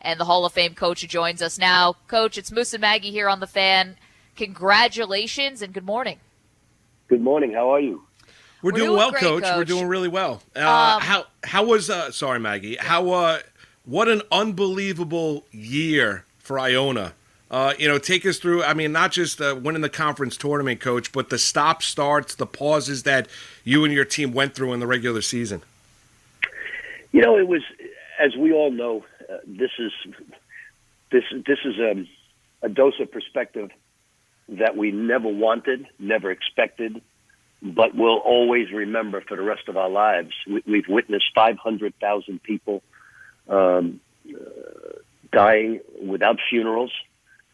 and the Hall of Fame coach who joins us now. Coach, it's Moose and Maggie here on The Fan. Congratulations and good morning. Good morning. How are you? We're doing well, great, Coach. We're doing really well. How was sorry, Maggie. What an unbelievable year for Iona. Take us through, not just winning the conference tournament, Coach, but the stop starts, the pauses that you and your team went through in the regular season. It was, as we all know, this is a dose of perspective that we never wanted, never expected, but we'll always remember for the rest of our lives. We've witnessed 500,000 people dying without funerals.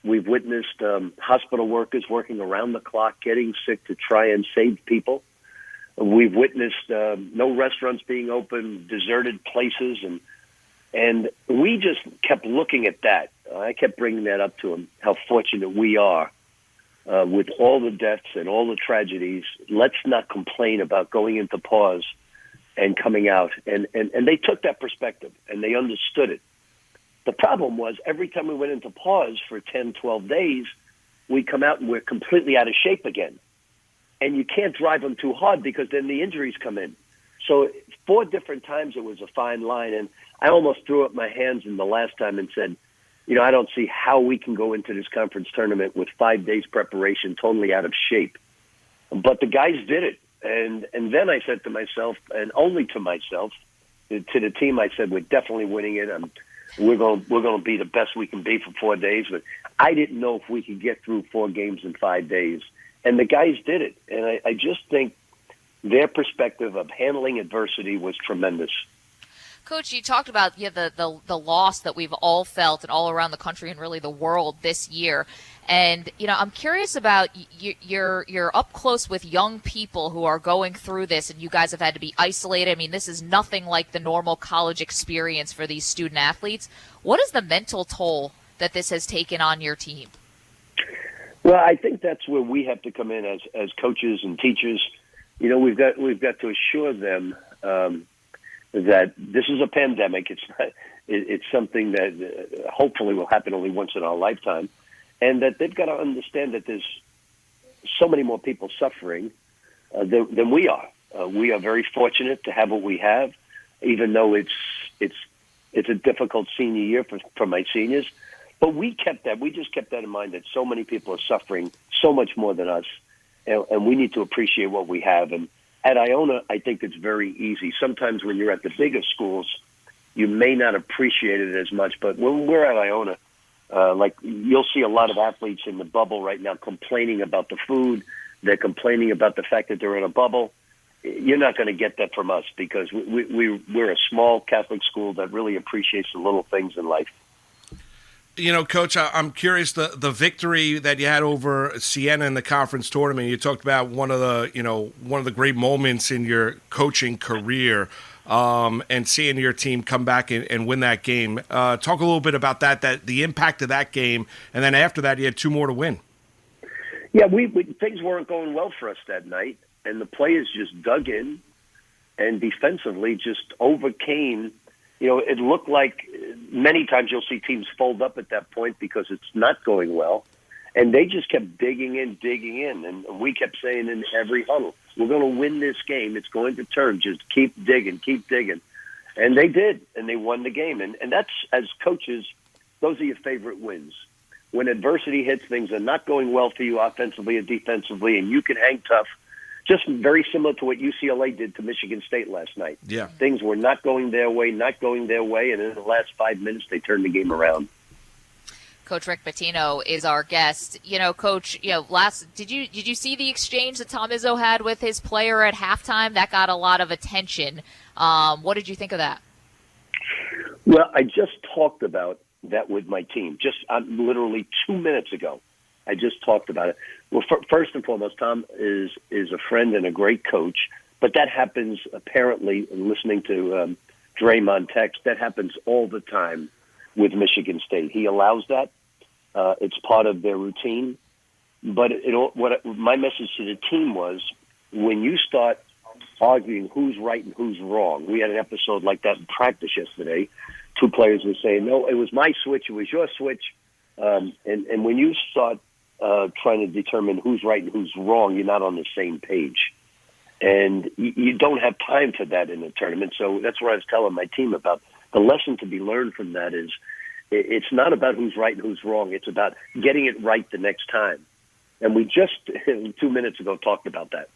We've witnessed hospital workers working around the clock, getting sick to try and save people. We've witnessed no restaurants being open, deserted places, and we just kept looking at that. I kept bringing that up to him, how fortunate we are with all the deaths and all the tragedies. Let's not complain about going into pause and coming out. And they took that perspective, and they understood it. The problem was every time we went into pause for 10, 12 days, we come out and we're completely out of shape again. And you can't drive them too hard because then the injuries come in. So 4 different times it was a fine line. And I almost threw up my hands in the last time and said, I don't see how we can go into this conference tournament with 5 days preparation totally out of shape. But the guys did it. And then I said to myself, and only to myself, to the team, I said, we're definitely winning it. We're going to be the best we can be for 4 days. But I didn't know if we could get through 4 games in 5 days. And the guys did it. And I just think their perspective of handling adversity was tremendous. Coach, you talked about the loss that we've all felt and all around the country and really the world this year. And, I'm curious about you're up close with young people who are going through this, and you guys have had to be isolated. This is nothing like the normal college experience for these student athletes. What is the mental toll that this has taken on your team? Well, I think that's where we have to come in as coaches and teachers. We've got to assure them that this is a pandemic. It's something that hopefully will happen only once in our lifetime, and that they've got to understand that there's so many more people suffering than we are. We are very fortunate to have what we have, even though it's a difficult senior year for my seniors. But we just kept that in mind, that so many people are suffering so much more than us, and we need to appreciate what we have. And at Iona, I think it's very easy. Sometimes when you're at the bigger schools, you may not appreciate it as much. But when we're at Iona, you'll see a lot of athletes in the bubble right now complaining about the food. They're complaining about the fact that they're in a bubble. You're not going to get that from us because we're a small Catholic school that really appreciates the little things in life. Coach, I'm curious, the victory that you had over Siena in the conference tournament. You talked about one of the great moments in your coaching career, and seeing your team come back and win that game. Talk a little bit about that the impact of that game, and then after that, you had 2 more to win. Yeah, things weren't going well for us that night, and the players just dug in and defensively just overcame. It looked like many times you'll see teams fold up at that point because it's not going well. And they just kept digging in. And we kept saying in every huddle, we're going to win this game. It's going to turn. Just keep digging. And they did. And they won the game. And that's, as coaches, those are your favorite wins. When adversity hits, things are not going well for you offensively or defensively, and you can hang tough. Just very similar to what UCLA did to Michigan State last night. Yeah. Things were not going their way, and in the last 5 minutes, they turned the game around. Coach Rick Pitino is our guest. Coach, did you see the exchange that Tom Izzo had with his player at halftime? That got a lot of attention. What did you think of that? Well, I just talked about that with my team. Just literally 2 minutes ago, I just talked about it. Well, first and foremost, Tom is a friend and a great coach, but that happens apparently, listening to Draymond text, that happens all the time with Michigan State. He allows that. It's part of their routine. But my message to the team was, when you start arguing who's right and who's wrong, we had an episode like that in practice yesterday, two players were saying, no, it was my switch, it was your switch. And when you start trying to determine who's right and who's wrong, you're not on the same page. And you don't have time for that in a tournament. So that's what I was telling my team about. The lesson to be learned from that is it's not about who's right and who's wrong. It's about getting it right the next time. And we just 2 minutes ago talked about that.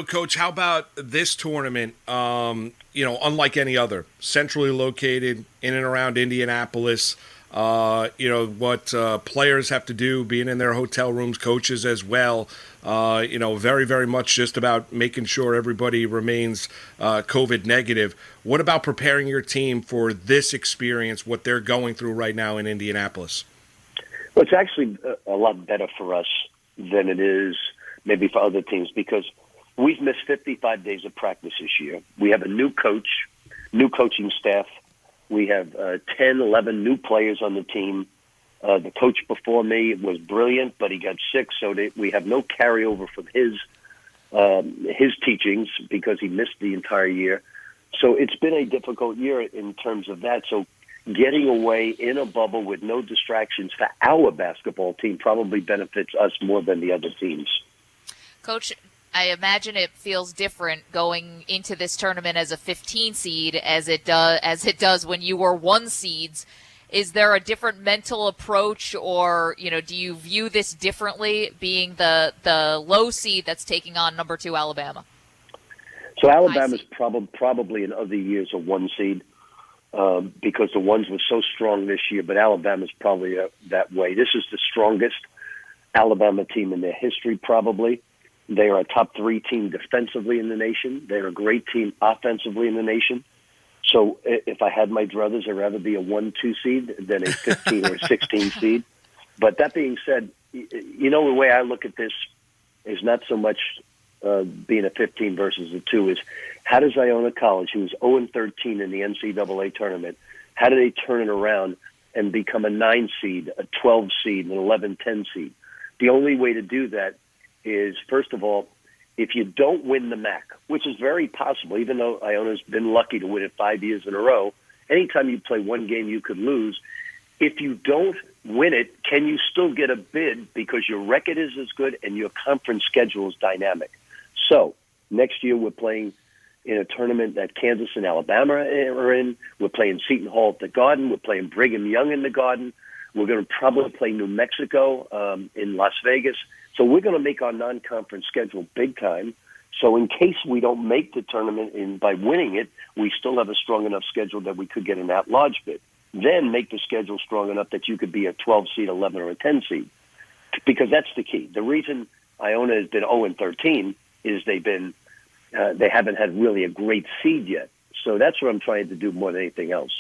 Coach, how about this tournament, unlike any other, centrally located in and around Indianapolis, what players have to do, being in their hotel rooms, coaches as well, very, very much just about making sure everybody remains COVID negative. What about preparing your team for this experience, what they're going through right now in Indianapolis? Well, it's actually a lot better for us than it is maybe for other teams because we've missed 55 days of practice this year. We have a new coach, new coaching staff. We have 10, 11 new players on the team. The coach before me was brilliant, but he got sick, so we have no carryover from his teachings because he missed the entire year. So it's been a difficult year in terms of that. So getting away in a bubble with no distractions for our basketball team probably benefits us more than the other teams. Coach, I imagine it feels different going into this tournament as a 15 seed as it does when you were 1 seeds. Is there a different mental approach, or do you view this differently, being the low seed that's taking on number 2 Alabama? So Alabama's probably in other years a 1 seed because the ones were so strong this year. But Alabama's probably that way. This is the strongest Alabama team in their history, probably. They are a top 3 team defensively in the nation. They're a great team offensively in the nation. So if I had my druthers, I'd rather be a 1-2 seed than a 15 or 16 seed. But that being said, the way I look at this is not so much being a 15 versus a 2. Is how does Iona College, who was 0-13 in the NCAA tournament, how do they turn it around and become a 9 seed, a 12 seed, an 11-10 seed? The only way to do that is, first of all, if you don't win the MAC, which is very possible, even though Iona's been lucky to win it 5 years in a row, anytime you play one game you could lose. If you don't win it, can you still get a bid because your record is as good and your conference schedule is dynamic? So next year we're playing in a tournament that Kansas and Alabama are in. We're playing Seton Hall at the Garden. We're playing Brigham Young in the Garden. We're going to probably play New Mexico in Las Vegas. So we're going to make our non-conference schedule big time. So in case we don't make the tournament by winning it, we still have a strong enough schedule that we could get an at-large bid. Then make the schedule strong enough that you could be a 12 seed, 11, or a 10 seed. Because that's the key. The reason Iona has been 0-13 is they haven't had really a great seed yet. So that's what I'm trying to do more than anything else.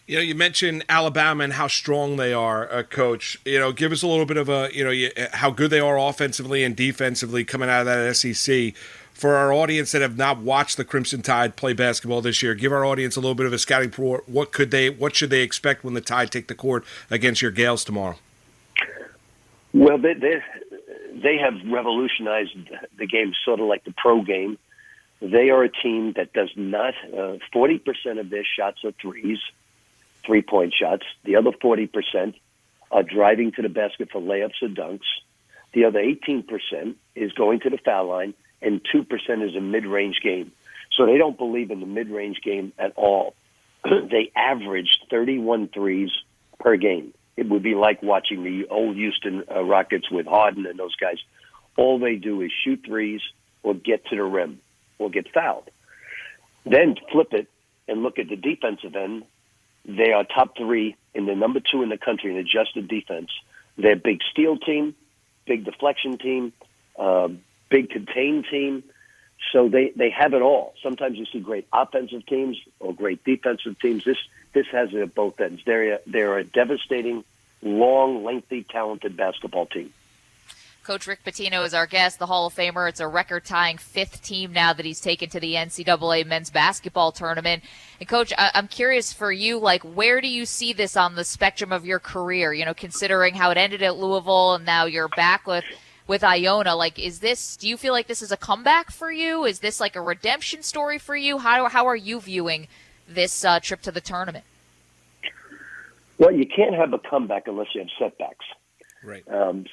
You mentioned Alabama and how strong they are, Coach. Give us a little bit of how good they are offensively and defensively coming out of that SEC. For our audience that have not watched the Crimson Tide play basketball this year, give our audience a little bit of a scouting report. What should they expect when the Tide take the court against your Gaels tomorrow? Well, they have revolutionized the game, sort of like the pro game. They are a team that does not 40% of their shots are threes. 3-point shots. The other 40% are driving to the basket for layups or dunks. The other 18% is going to the foul line, and 2% is a mid-range game. So they don't believe in the mid-range game at all. They averaged 31 threes per game. It would be like watching the old Houston Rockets with Harden and those guys. All they do is shoot threes or get to the rim or get fouled. Then flip it and look at the defensive end. They are top 3 and they're number 2 in the country in adjusted defense. They're a big steal team, big deflection team, big contain team. So they have it all. Sometimes you see great offensive teams or great defensive teams. This has it at both ends. They're a devastating, long, lengthy, talented basketball team. Coach Rick Pitino is our guest, the Hall of Famer. It's a record-tying 5th team now that he's taken to the NCAA men's basketball tournament. And, Coach, I'm curious for you, where do you see this on the spectrum of your career, considering how it ended at Louisville and now you're back with Iona? Do you feel like this is a comeback for you? Is this like a redemption story for you? How are you viewing this trip to the tournament? Well, you can't have a comeback unless you have setbacks. Right.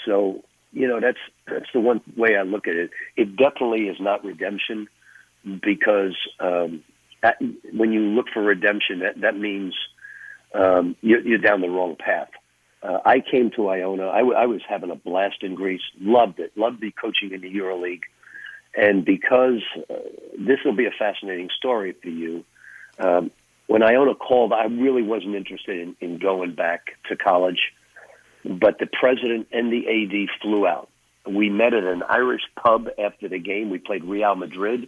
So, that's the one way I look at it. It definitely is not redemption because when you look for redemption, that means you're down the wrong path. I came to Iona. I was having a blast in Greece. Loved it. Loved the coaching in the EuroLeague. And because this will be a fascinating story for you, when Iona called, I really wasn't interested in going back to college. But the president and the AD flew out. We met at an Irish pub after the game. We played Real Madrid.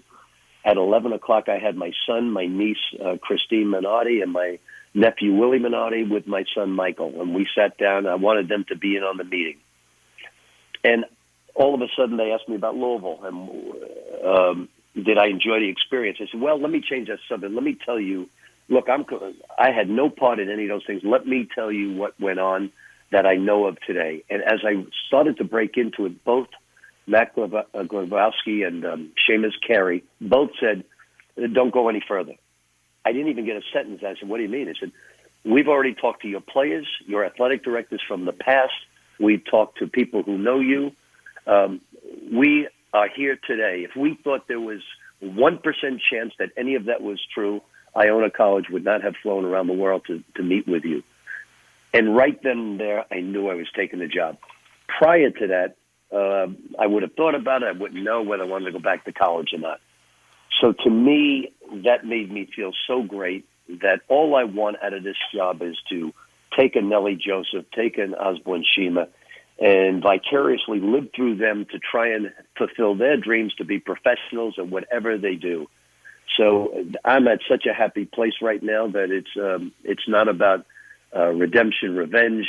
At 11 o'clock, I had my son, my niece, Christine Minotti, and my nephew, Willie Minotti, with my son, Michael. And we sat down. I wanted them to be in on the meeting. And all of a sudden, they asked me about Louisville and did I enjoy the experience. I said, well, let me change that subject. Let me tell you, look, I had no part in any of those things. Let me tell you what went on that I know of today. And as I started to break into it, both Matt Glowowski and Seamus Carey both said, don't go any further. I didn't even get a sentence. I said, what do you mean? They said, we've already talked to your players, your athletic directors from the past. We've talked to people who know you. We are here today. If we thought there was 1% chance that any of that was true, Iona College would not have flown around the world to meet with you. And right then and there, I knew I was taking the job. Prior to that, I would have thought about it. I wouldn't know whether I wanted to go back to college or not. So to me, that made me feel so great that all I want out of this job is to take a Nellie Joseph, take an Osborne Shima, and vicariously live through them to try and fulfill their dreams to be professionals at whatever they do. So I'm at such a happy place right now that it's not about redemption, revenge,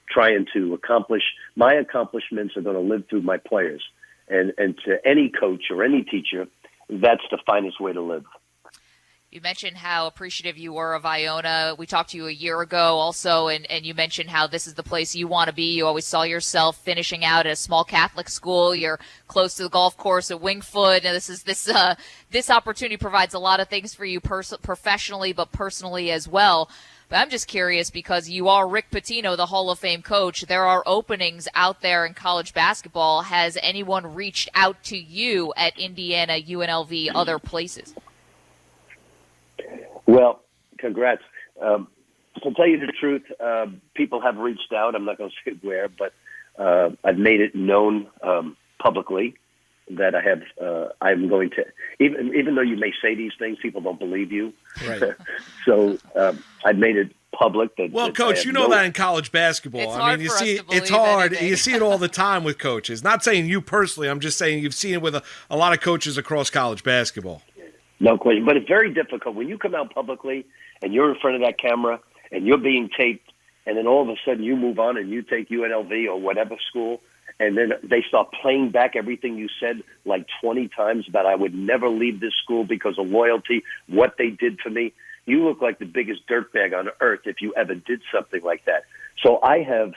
trying to accomplish. My accomplishments are going to live through my players. And to any coach or any teacher, that's the finest way to live. You mentioned how appreciative you were of Iona. We talked to you a year ago also, and you mentioned how this is the place you want to be. You always saw yourself finishing out at a small Catholic school. You're close to the golf course at Wingfoot, and this opportunity provides a lot of things for you professionally, but personally as well. But I'm just curious because you are Rick Pitino, the Hall of Fame coach. There are openings out there in college basketball. Has anyone reached out to you at Indiana, UNLV, other places? Well, congrats. To tell you the truth, people have reached out. I'm not going to say where, but I've made it known publicly that I'm going to, even though you may say these things, people don't believe you. Right. So I've made it public. Well, Coach, you know that in college basketball. I mean, you see, it's hard. You see it all the time with coaches. Not saying you personally. I'm just saying you've seen it with a lot of coaches across college basketball. No question. But it's very difficult when you come out publicly and you're in front of that camera and you're being taped, and then all of a sudden you move on and you take UNLV or whatever school, and then they start playing back everything you said like 20 times about I would never leave this school because of loyalty, what they did for me. You look like the biggest dirtbag on earth if you ever did something like that. So I have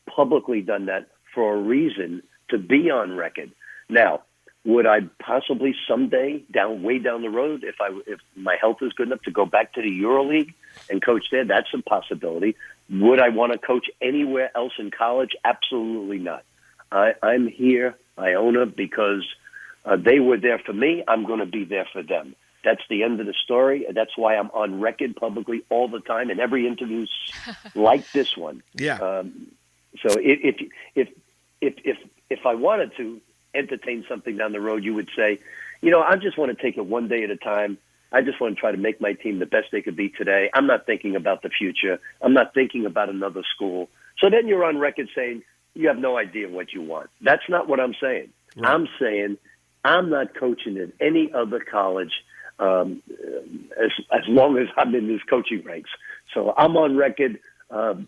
publicly done that for a reason, to be on record. Now, would I possibly someday, way down the road, if my health is good enough to go back to the EuroLeague and coach there? That's a possibility. Would I want to coach anywhere else in college? Absolutely not. I'm here, Iona, because they were there for me. I'm going to be there for them. That's the end of the story. That's why I'm on record publicly all the time in every interview like this one. Yeah. So if I wanted to entertain something down the road, you would say, I just want to take it one day at a time. I just want to try to make my team the best they could be today. I'm not thinking about the future. I'm not thinking about another school. So then you're on record saying you have no idea what you want. That's not what I'm saying. Right. I'm saying I'm not coaching at any other college as long as I'm in these coaching ranks. So I'm on record, and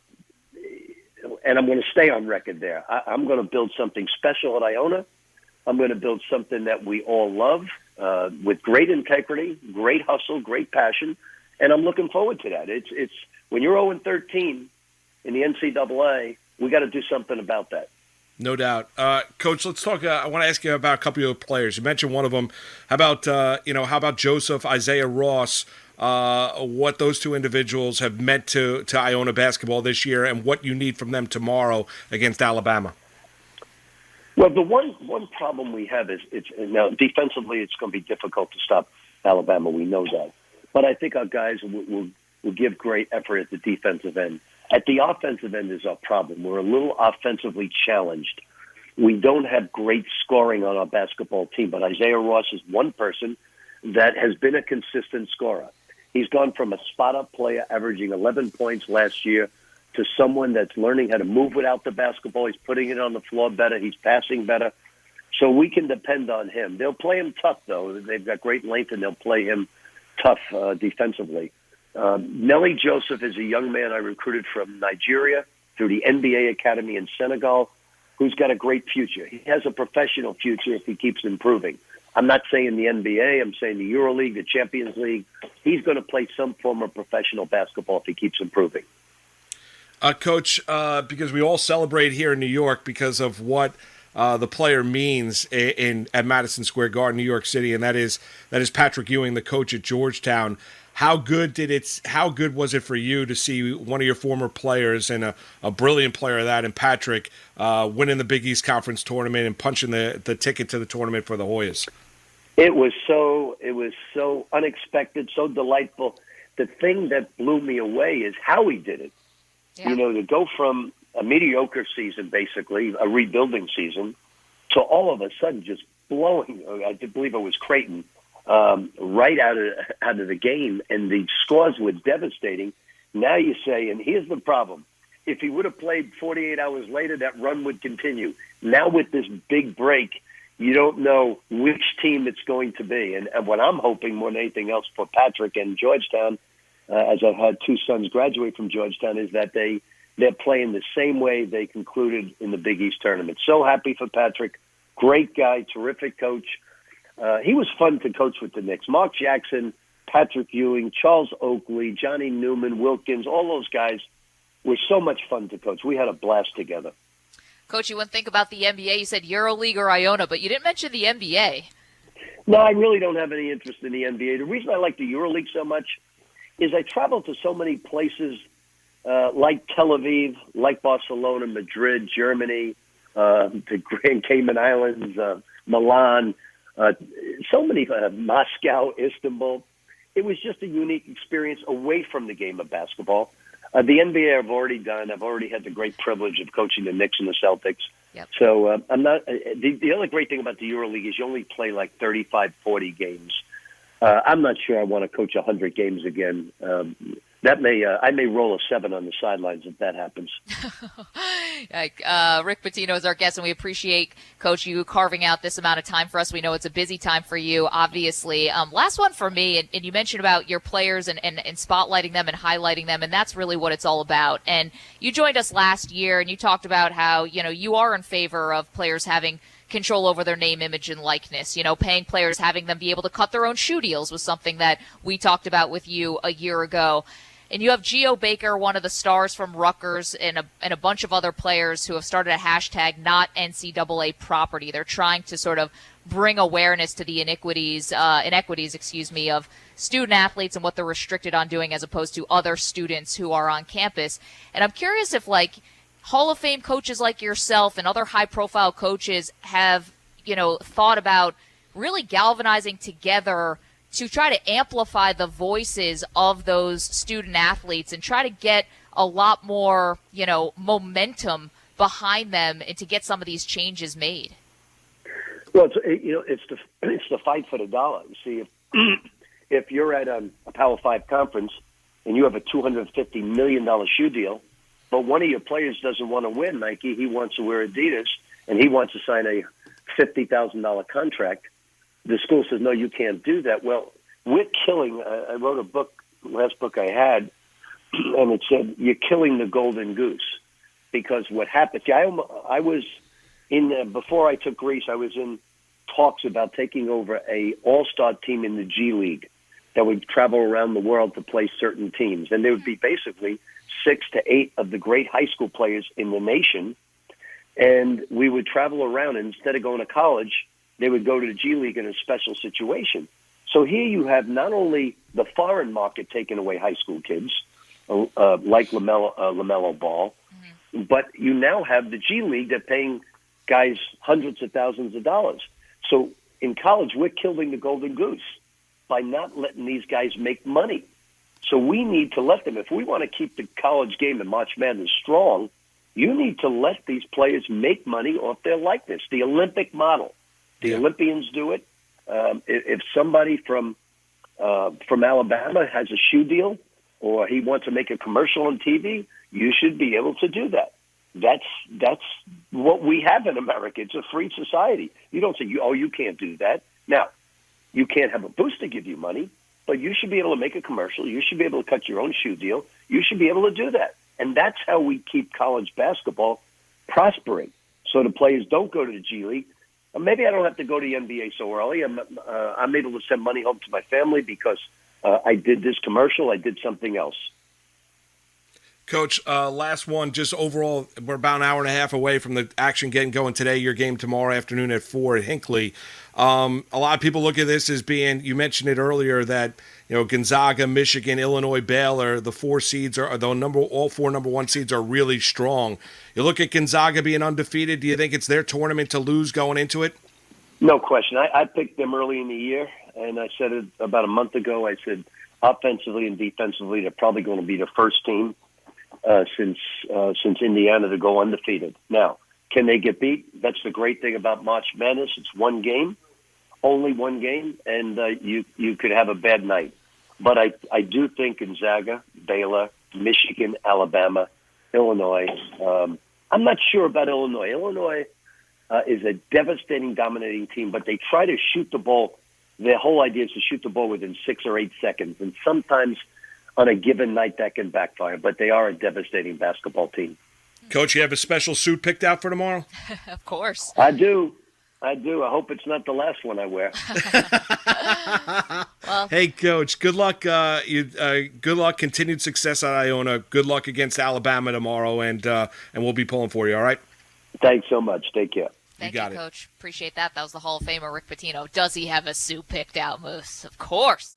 I'm going to stay on record there. I'm going to build something special at Iona. I'm going to build something that we all love with great integrity, great hustle, great passion, and I'm looking forward to that. It's when you're 0-13 in the NCAA, we got to do something about that. No doubt. Coach, let's talk. I want to ask you about a couple of players. You mentioned one of them. How about Joseph, Isaiah Ross? what those two individuals have meant to Iona basketball this year and what you need from them tomorrow against Alabama. Well, the one problem we have is now defensively it's going to be difficult to stop Alabama. We know that, but I think our guys will give great effort at the defensive end. At the offensive end is our problem. We're a little offensively challenged. We don't have great scoring on our basketball team, but Isaiah Ross is one person that has been a consistent scorer. He's gone from a spot-up player averaging 11 points last year to someone that's learning how to move without the basketball. He's putting it on the floor better. He's passing better. So we can depend on him. They'll play him tough, though. They've got great length, and they'll play him tough defensively. Nelly Joseph is a young man I recruited from Nigeria through the NBA Academy in Senegal, who's got a great future. He has a professional future if he keeps improving. I'm not saying the NBA. I'm saying the EuroLeague, the Champions League. He's going to play some form of professional basketball if he keeps improving. Coach, because we all celebrate here in New York because of what the player means at Madison Square Garden, New York City, and that is Patrick Ewing, the coach at Georgetown. How good was it for you to see one of your former players and a brilliant player that in Patrick winning the Big East Conference tournament and punching the ticket to the tournament for the Hoyas? It was so unexpected, so delightful. The thing that blew me away is how he did it. Yeah. You know, to go from a mediocre season, basically a rebuilding season, to all of a sudden just blowing. I believe it was Creighton. Right out of the game, and the scores were devastating. Now you say, and here's the problem. If he would have played 48 hours later, that run would continue. Now with this big break, you don't know which team it's going to be. And what I'm hoping more than anything else for Patrick and Georgetown, as I've had two sons graduate from Georgetown, is that they're playing the same way they concluded in the Big East tournament. So happy for Patrick. Great guy, terrific coach. He was fun to coach with the Knicks. Mark Jackson, Patrick Ewing, Charles Oakley, Johnny Newman, Wilkins, all those guys were so much fun to coach. We had a blast together. Coach, you wouldn't think about the NBA. You said EuroLeague or Iona, but you didn't mention the NBA. No, I really don't have any interest in the NBA. The reason I like the EuroLeague so much is I travel to so many places like Tel Aviv, like Barcelona, Madrid, Germany, the Grand Cayman Islands, Milan, so many, Moscow, Istanbul. It was just a unique experience away from the game of basketball. The NBA I've already done. I've already had the great privilege of coaching the Knicks and the Celtics. Yep. So I'm not. The other great thing about the EuroLeague is you only play like 35, 40 games. I'm not sure I want to coach 100 games again. I may roll a 7 on the sidelines if that happens. Rick Pitino is our guest, and we appreciate, Coach, you carving out this amount of time for us. We know it's a busy time for you, obviously. Last one for me, and you mentioned about your players and spotlighting them and highlighting them, and that's really what it's all about. And you joined us last year, and you talked about how, you are in favor of players having control over their name, image, and likeness. Paying players, having them be able to cut their own shoe deals was something that we talked about with you a year ago. And you have Geo Baker, one of the stars from Rutgers, and a bunch of other players who have started a hashtag not NCAA property. They're trying to sort of bring awareness to the inequities of student athletes and what they're restricted on doing as opposed to other students who are on campus. And I'm curious if, like, Hall of Fame coaches like yourself and other high-profile coaches have, thought about really galvanizing together to try to amplify the voices of those student athletes and try to get a lot more, momentum behind them and to get some of these changes made. Well, it's the fight for the dollar. You see, if you're at a Power 5 conference and you have a $250 million shoe deal, but one of your players doesn't want to wear Nike, he wants to wear Adidas, and he wants to sign a $50,000 contract, the school says, no, you can't do that. Well, we're killing, I wrote a book, last book I had, and it said, you're killing the golden goose. Because what happened, I was before I took Greece, I was in talks about taking over a all-star team in the G League that would travel around the world to play certain teams. And there would be basically 6 to 8 of the great high school players in the nation. And we would travel around, and instead of going to college, they would go to the G League in a special situation. So here you have not only the foreign market taking away high school kids, like LaMelo Ball, but you now have the G League that's paying guys hundreds of thousands of dollars. So in college, we're killing the golden goose by not letting these guys make money. So we need to let them. If we want to keep the college game and March Madness strong, you need to let these players make money off their likeness. The Olympic model. The Olympians do it. If somebody from Alabama has a shoe deal or he wants to make a commercial on TV, you should be able to do that. That's what we have in America. It's a free society. You don't say, you can't do that. Now, you can't have a booster give you money, but you should be able to make a commercial. You should be able to cut your own shoe deal. You should be able to do that. And that's how we keep college basketball prospering. So the players don't go to the G League. Maybe I don't have to go to the NBA so early. I'm able to send money home to my family because I did this commercial. I did something else. Coach, last one, just overall, we're about an hour and a half away from the action getting going today. Your game tomorrow afternoon at 4 at Hinckley. A lot of people look at this as being, you mentioned it earlier, that Gonzaga, Michigan, Illinois, Baylor, the four seeds are all four number one seeds are really strong. You look at Gonzaga being undefeated. Do you think it's their tournament to lose going into it? No question. I picked them early in the year, and I said it about a month ago. I said offensively and defensively, they're probably going to be the first team since Indiana to go undefeated. Now, can they get beat? That's the great thing about March Madness. It's one game, only one game, and you could have a bad night. But I do think Gonzaga, Baylor, Michigan, Alabama, Illinois. I'm not sure about Illinois. Illinois is a devastating, dominating team, but they try to shoot the ball. Their whole idea is to shoot the ball within 6 or 8 seconds, and sometimes on a given night that can backfire. But they are a devastating basketball team. Coach, you have a special suit picked out for tomorrow? Of course. I do. I hope it's not the last one I wear. Well, hey, Coach, good luck. Good luck. Continued success at Iona. Good luck against Alabama tomorrow, and we'll be pulling for you. All right. Thanks so much. Take care. Thank you, Coach. Appreciate that. That was the Hall of Famer Rick Pitino. Does he have a suit picked out, Moose? Of course.